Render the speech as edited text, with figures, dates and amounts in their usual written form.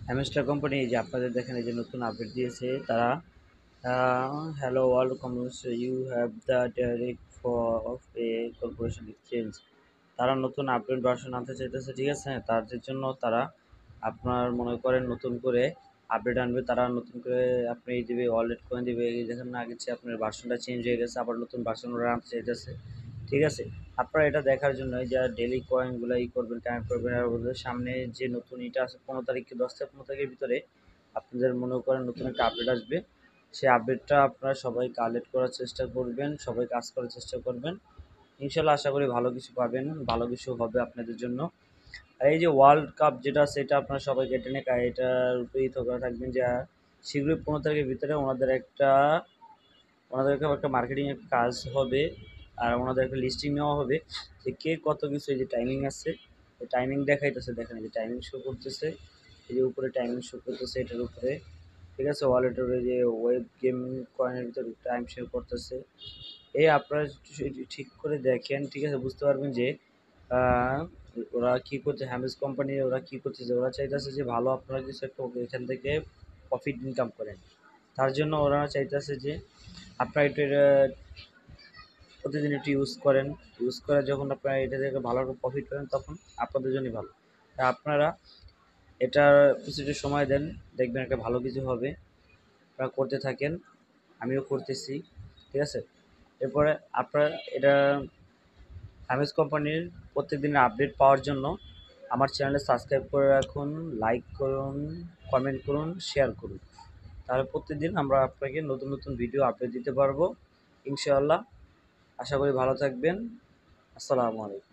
Hamster company এই যে আপনাদের দেখেন এই যে নতুন আপডেট দিয়েছে তারা। Hello world commerce, you have the direct of a corporation exchange. তারা নতুন আপডেট ভার্সন আনতে চাইতেছে, ঠিক আছে। তার জন্য তারা আপনার মনে করেন নতুন করে আপডেট আনবে, তারা নতুন করে আপনি দিবে ওয়ালেট কয়েন দিবে। এই দেখেন না, আগে আপনার ভার্সনটা চেঞ্জ হয়ে গেছে, আবার নতুন ভার্সন ওরা আনতে চাইতেছে, ঠিক আছে। আপনারা এটা দেখার জন্য যে ডেলি কয়েনগুলো করবেন, কানেক্ট করবেন। আর ওদের সামনে যে নতুন এটা আছে 15 তারিখ কি 10 থেকে 15 তারিখের ভিতরে আপনাদের মনে করেন নতুন একটা আপডেট আসবে। সেই আপডেটটা আপনারা সবাই কালেক্ট করার চেষ্টা করবেন, সবাই কাজ করার চেষ্টা করবেন। ইনশাল্লাহ আশা করি ভালো কিছু পাবেন, ভালো কিছু হবে আপনাদের জন্য। আর এই যে ওয়ার্ল্ড কাপ যেটা, সেটা আপনারা সবাই কেটে নিয়ে এটার উপরেই করা থাকবেন যে শীঘ্রই 15 তারিখের ভিতরে ওনাদেরকে একটা মার্কেটিং এর কাজ হবে। আর ওনাদের একটা লিস্টিং নেওয়া হবে যে কে কত কিছু। এই যে টাইমিং আছে, এই টাইমিং দেখাইতেছে, দেখেন এই যে টাইমিং শো করতেছে, এই যে উপরে টাইমিং শো করতেছে এটার উপরে, ঠিক আছে। ওয়ালেটের যে ওয়েব গেম কয়েনের ভিতরে টাইম শো করতেছে। এই আপনারা ঠিক করে দেখেন, ঠিক আছে, বুঝতে পারবেন যে আহ, ওরা কি করছে। হ্যামিস কোম্পানি ওরা কি করতেছে, ওরা চাইতেছে যে ভালো আপনারা কিছু একটা এখান থেকে প্রফিট ইনকাম করেন। তার জন্য ওরা চাইতেছে যে আপনারা একটু এটা প্রতিদিন একটু ইউজ করেন। ইউজ করে যখন আপনারা এটা থেকে ভালো প্রফিট করেন তখন আপনাদের জন্যই ভালো। তা আপনারা এটার কিছুটা সময় দেন, দেখবেন একটা ভালো কিছু হবে। আপনারা করতে থাকেন, আমিও করতেছি, ঠিক আছে। এরপরে আপনারা এটা হ্যামিস কোম্পানির প্রত্যেকদিনের আপডেট পাওয়ার জন্য আমার চ্যানেলে সাবস্ক্রাইব করে রাখুন, লাইক করুন, কমেন্ট করুন, শেয়ার করুন। তাহলে প্রত্যেকদিন আমরা আপনাকে নতুন নতুন ভিডিও আপডেট দিতে পারবো ইনশাআল্লাহ। আশা করি ভালো থাকবেন। আসসালামু আলাইকুম।